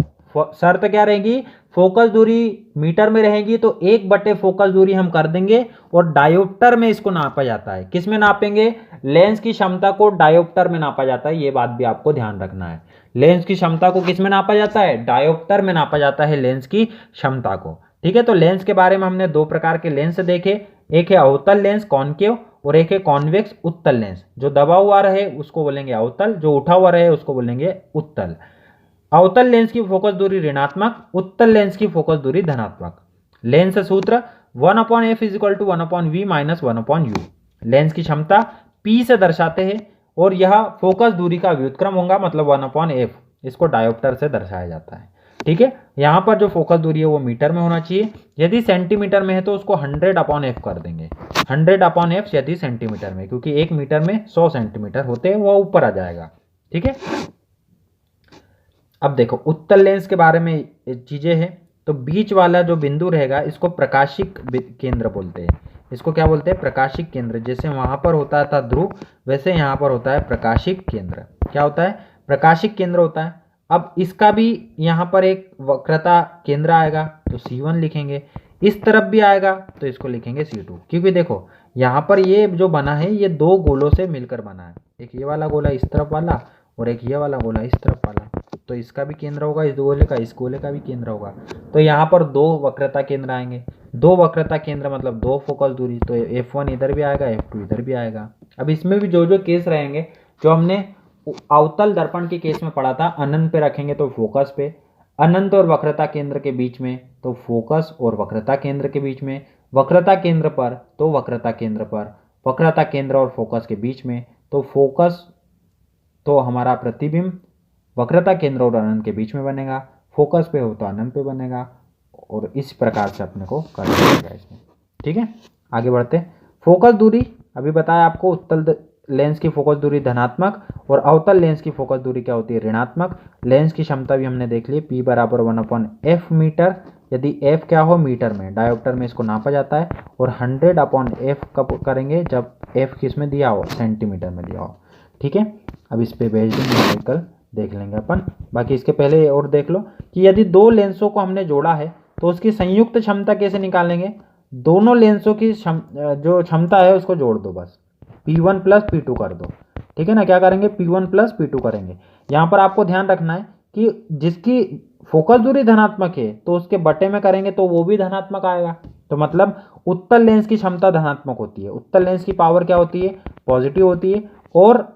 शर्त क्या रहेगी, फोकस दूरी मीटर में रहेगी तो 1 बटे फोकस दूरी हम कर देंगे, और डायोप्टर में इसको नापा जाता है। किस में नापेंगे, लेंस की क्षमता को डायोप्टर में नापा जाता है, ये बात भी आपको ध्यान रखना है। लेंस की क्षमता को किस में नापा जाता है, डायोप्टर में नापा जाता है लेंस की क्षमता को। ठीक है, तो लेंस के बारे में हमने 2 प्रकार के लेंस देखे, एक है अवतल लेंस कॉन्केव, और एक है कॉन्वेक्स उत्तल लेंस। जो दबा हुआ रहे उसको बोलेंगे अवतल, जो उठा हुआ रहे उसको बोलेंगे उत्तल। अवतल लेंस की फोकस दूरी ऋणात्मक, उत्तल लेंस की फोकस दूरी धनात्मक। लेंस सूत्र 1/f is equal to 1/v minus 1/u। Lens की क्षमता p से दर्शाते हैं, और यह फोकस दूरी का व्युत्क्रम होगा, मतलब 1/f, इसको डायोप्टर से दर्शाया जाता है। ठीक है, यहां पर जो फोकस दूरी है वो मीटर में होना चाहिए, यदि सेंटीमीटर में है तो उसको 100/f कर देंगे। 100/f यदि सेंटीमीटर में, क्योंकि 1 मीटर में 100 सेंटीमीटर होते हैं, वो ऊपर आ जाएगा। ठीक है, अब देखो उत्तल लेंस के बारे में चीजें हैं, तो बीच वाला जो बिंदु रहेगा इसको प्रकाशिक केंद्र बोलते हैं। इसको क्या बोलते हैं, प्रकाशिक केंद्र। जैसे वहां पर होता था ध्रुव, वैसे यहाँ पर होता है प्रकाशिक केंद्र। क्या होता है, प्रकाशिक केंद्र होता है। अब इसका भी यहाँ पर एक वक्रता केंद्र आएगा, तो C1 लिखेंगे। इस तरफ भी आएगा तो इसको लिखेंगे C2, क्योंकि देखो यहाँ पर ये जो बना है ये 2 गोलों से मिलकर बना है। एक ये वाला गोला इस तरफ वाला, और एक ये वाला गोला इस तरफ वाला, तो इसका भी केंद्र होगा इस गोले का, इस गोले का भी केंद्र होगा। तो यहाँ पर 2 वक्रता केंद्र आएंगे। 2 वक्रता केंद्र मतलब 2 फोकस दूरी, तो F1 इधर भी आएगा, F2 इधर भी आएगा। अब इसमें भी जो जो केस रहेंगे, जो हमने अवतल दर्पण के केस में पढ़ा था, अनंत पे रखेंगे तो फोकस पे, अनंत और वक्रता केंद्र के बीच में तो फोकस और वक्रता केंद्र के बीच में, वक्रता केंद्र पर तो वक्रता केंद्र पर, वक्रता केंद्र और फोकस के बीच में तो फोकस, तो हमारा प्रतिबिंब वक्रता केंद्र और अनंत के बीच में बनेगा, फोकस पे हो तो अनंत पे बनेगा, और इस प्रकार से अपने को करना पड़ेगा इसमें। ठीक है, आगे बढ़ते हैं। फोकस दूरी अभी बताया आपको, उत्तल लेंस की फोकस दूरी धनात्मक और अवतल लेंस की फोकस दूरी क्या होती है, ऋणात्मक। लेंस की क्षमता भी हमने देख ली, P बराबर 1/f मीटर, यदि f क्या हो मीटर में, डायोप्टर में इसको नापा जाता है, और 100/f कब करेंगे, जब f किस में दिया हो, सेंटीमीटर में दिया हो। ठीक है, अब इस पे भेज देंगे, कल देख लेंगे अपन। बाकी इसके पहले और देख लो कि यदि 2 लेंसों को हमने जोड़ा है तो उसकी संयुक्त क्षमता कैसे निकालेंगे। दोनों लेंसों की जो क्षमता है उसको जोड़ दो, बस P1 प्लस P2 कर दो। ठीक है ना, क्या करेंगे, P1 प्लस P2 करेंगे। यहाँ पर आपको ध्यान रखना है कि जिसकी फोकस दूरी धनात्मक है तो उसके बटे में करेंगे तो वो भी धनात्मक आएगा। तो मतलब उत्तल लेंस की क्षमता धनात्मक होती है, उत्तल लेंस की पावर क्या होती है, पॉजिटिव होती है, और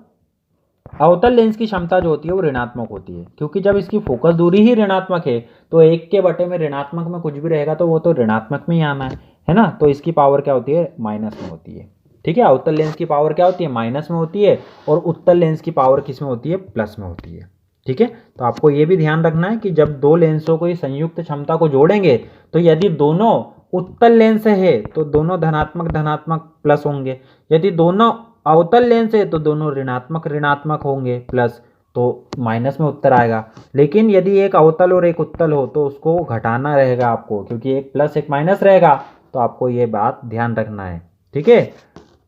अवतल लेंस की क्षमता जो होती है वो ऋणात्मक होती है, क्योंकि जब इसकी फोकस दूरी ही ऋणात्मक है तो 1 के बटे में ऋणात्मक में कुछ भी रहेगा तो वो तो ऋणात्मक में ही आना है ना। तो इसकी पावर क्या होती है, माइनस में होती है। ठीक है, अवतल लेंस की पावर क्या होती है, माइनस में होती है, और उत्तल लेंस की पावर किस में होती है, प्लस में होती है। ठीक है, तो आपको ये भी ध्यान रखना है कि जब 2 लेंसों को संयुक्त क्षमता को जोड़ेंगे तो यदि दोनों उत्तल लेंस है तो दोनों धनात्मक धनात्मक प्लस होंगे, यदि दोनों अवतल लेंस है तो दोनों ऋणात्मक ऋणात्मक होंगे प्लस, तो माइनस में उत्तर आएगा। लेकिन यदि एक अवतल और एक उत्तल हो तो उसको घटाना रहेगा आपको, क्योंकि एक प्लस एक माइनस रहेगा, तो आपको ये बात ध्यान रखना है। ठीक है,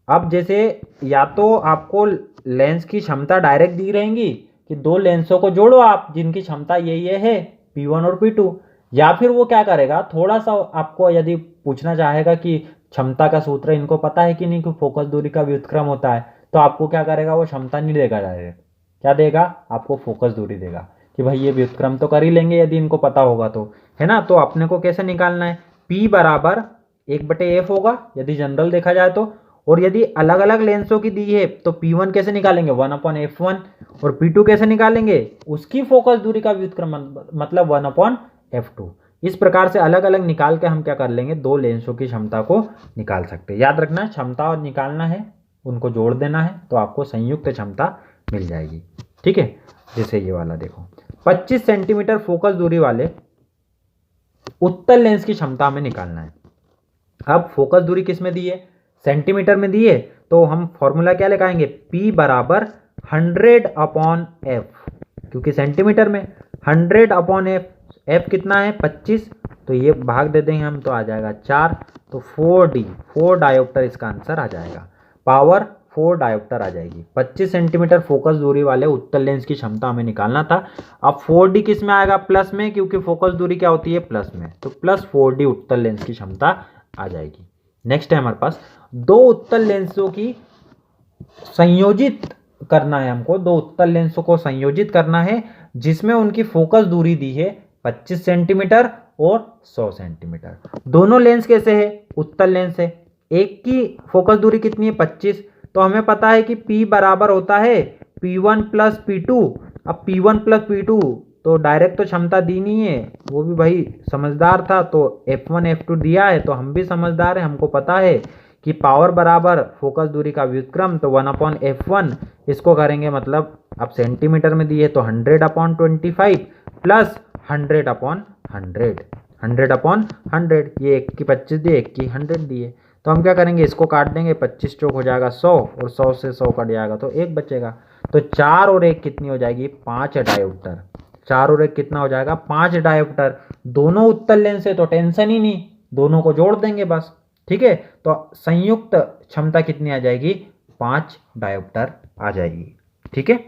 अब जैसे या तो आपको लेंस की क्षमता डायरेक्ट दी रहेंगी कि दो लेंसों को जोड़ो आप जिनकी क्षमता ये है P1 और P2, या फिर वो क्या करेगा, थोड़ा सा आपको यदि पूछना चाहेगा कि क्षमता का सूत्र इनको पता है कि नहीं, कि फोकस दूरी का व्युत्क्रम होता है, तो आपको क्या करेगा, वो क्षमता नहीं देगा डायरेक्ट, क्या देगा, आपको फोकस दूरी देगा कि भाई ये व्युत्क्रम तो कर ही लेंगे यदि इनको पता होगा तो, है ना। तो अपने को कैसे निकालना है, P बराबर 1/f होगा यदि जनरल देखा जाए तो, और यदि अलग अलग लेंसों की दी है तो P1 कैसे निकालेंगे, 1/f1, और P2 कैसे निकालेंगे, उसकी फोकस दूरी का व्युत्क्रम मतलब 1/f2। इस प्रकार से अलग अलग निकाल के हम क्या कर लेंगे, दो लेंसों की क्षमता को निकाल सकते हैं। याद रखना, क्षमता और निकालना है, उनको जोड़ देना है तो आपको संयुक्त क्षमता मिल जाएगी। ठीक है, जैसे ये वाला देखो, 25 सेंटीमीटर फोकस दूरी वाले उत्तल लेंस की क्षमता हमें निकालना है। अब फोकस दूरी किस में दी है, सेंटीमीटर में दी है, तो हम फॉर्मूला क्या लगाएंगे, P बराबर 100/f, क्योंकि सेंटीमीटर में 100/f, f कितना है 25, तो ये भाग दे देंगे हम तो आ जाएगा 4, तो 4 डायोप्टर इसका आंसर आ जाएगा, पावर 4 डायोप्टर आ जाएगी। 25 सेंटीमीटर फोकस दूरी वाले उत्तल लेंस की क्षमता हमें निकालना था। अब 4D किस में आएगा, प्लस में, क्योंकि फोकस दूरी क्या होती है प्लस में, तो प्लस 4D उत्तल लेंस की क्षमता आ जाएगी। नेक्स्ट है हमारे पास दो उत्तल लेंसों की संयोजित करना है, हमको दो उत्तल लेंसों को संयोजित करना है जिसमें उनकी फोकस दूरी दी है 25 सेंटीमीटर और 100 सेंटीमीटर। दोनों लेंस कैसे है, उत्तल लेंस है, एक की फोकस दूरी कितनी है 25, तो हमें पता है कि P बराबर होता है P1 प्लस P2। अब P1 प्लस P2 तो डायरेक्ट तो क्षमता दी नहीं है, वो भी भाई समझदार था, तो F1 F2 दिया है, तो हम भी समझदार है, हमको पता है कि पावर बराबर फोकस दूरी का व्युत्क्रम, तो 1/f1, इसको करेंगे मतलब अब सेंटीमीटर में दिए तो 100/25 प्लस 100/100, 100/100, ये एक की 25 दिए, एक की 100 दिए, तो हम क्या करेंगे, इसको काट देंगे, 25 चौक हो जाएगा 100, और 100 से 100 कट जाएगा तो 1 बचेगा, तो 4 और 1 कितनी हो जाएगी, 5 डायोप्टर। 4 और 1 कितना हो जाएगा, 5 डायोप्टर। दोनों उत्तल लेंस है तो टेंशन ही नहीं, दोनों को जोड़ देंगे बस। ठीक है, तो संयुक्त क्षमता कितनी आ जाएगी, 5 डायोप्टर आ जाएगी। ठीक है,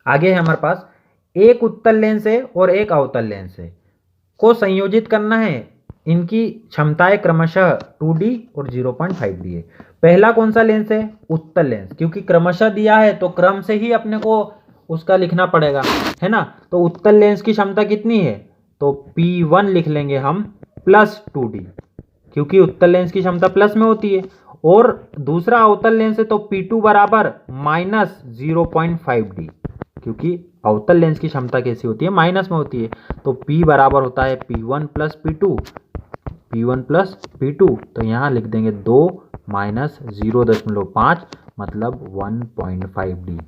आगे है हमारे पास एक उत्तल लेंस है और एक अवतल लेंस है को संयोजित करना है, इनकी क्षमताएं क्रमशः 2D और 0.5D है। पहला कौन सा लेंस है, उत्तल लेंस, क्योंकि क्रमशः दिया है तो क्रम से ही अपने को उसका लिखना पड़ेगा, है ना। तो उत्तल लेंस की क्षमता कितनी है, तो P1 लिख लेंगे हम प्लस 2D, क्योंकि उत्तल लेंस की क्षमता प्लस में होती है, और दूसरा अवतल लेंस है तो P2 बराबर माइनस 0.5D, क्योंकि अवतल लेंस की क्षमता कैसी होती है, माइनस में होती है, तो P बराबर होता है P1 plus P2, P1 plus P2, तो यहाँ लिख देंगे 2 माइनस 0.5 मतलब 1.5D,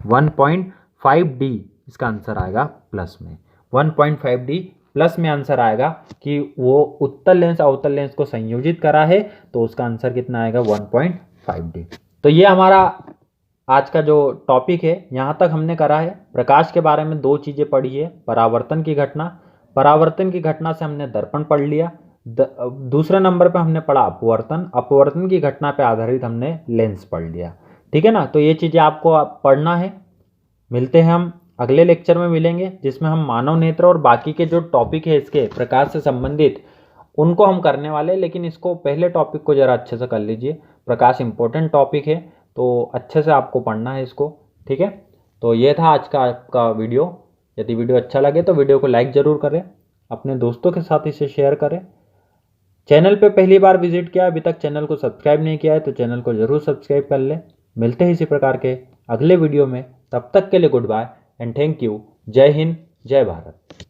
1.5D इसका आंसर आएगा प्लस में, 1.5D प्लस में आंसर आएगा कि वो उत्तल लेंस अवतल लेंस को संयोजित करा है, तो उसका आंसर कितना आएगा 1.5D। तो ये हमारा आज का जो टॉपिक है यहाँ तक हमने करा है। प्रकाश के बारे में दो चीज़ें पढ़ी है, परावर्तन की घटना, परावर्तन की घटना से हमने दर्पण पढ़ लिया, दूसरे नंबर पे हमने पढ़ा अपवर्तन, अपवर्तन की घटना पे आधारित हमने लेंस पढ़ लिया। ठीक है ना, तो ये चीज़ें आपको पढ़ना है। मिलते हैं हम अगले लेक्चर में मिलेंगे, जिसमें हम मानव नेत्र और बाकी के जो टॉपिक है इसके प्रकाश से संबंधित उनको हम करने वाले, लेकिन इसको पहले टॉपिक को ज़रा अच्छे से कर लीजिए। प्रकाश इंपॉर्टेंट टॉपिक है तो अच्छे से आपको पढ़ना है इसको। ठीक है, तो ये था आज का आपका वीडियो। यदि वीडियो अच्छा लगे तो वीडियो को लाइक ज़रूर करें, अपने दोस्तों के साथ इसे शेयर करें। चैनल पे पहली बार विजिट किया, अभी तक चैनल को सब्सक्राइब नहीं किया है तो चैनल को ज़रूर सब्सक्राइब कर लें। मिलते हैं इसी प्रकार के अगले वीडियो में, तब तक के लिए good bye and thank you. जय हिंद, जय भारत।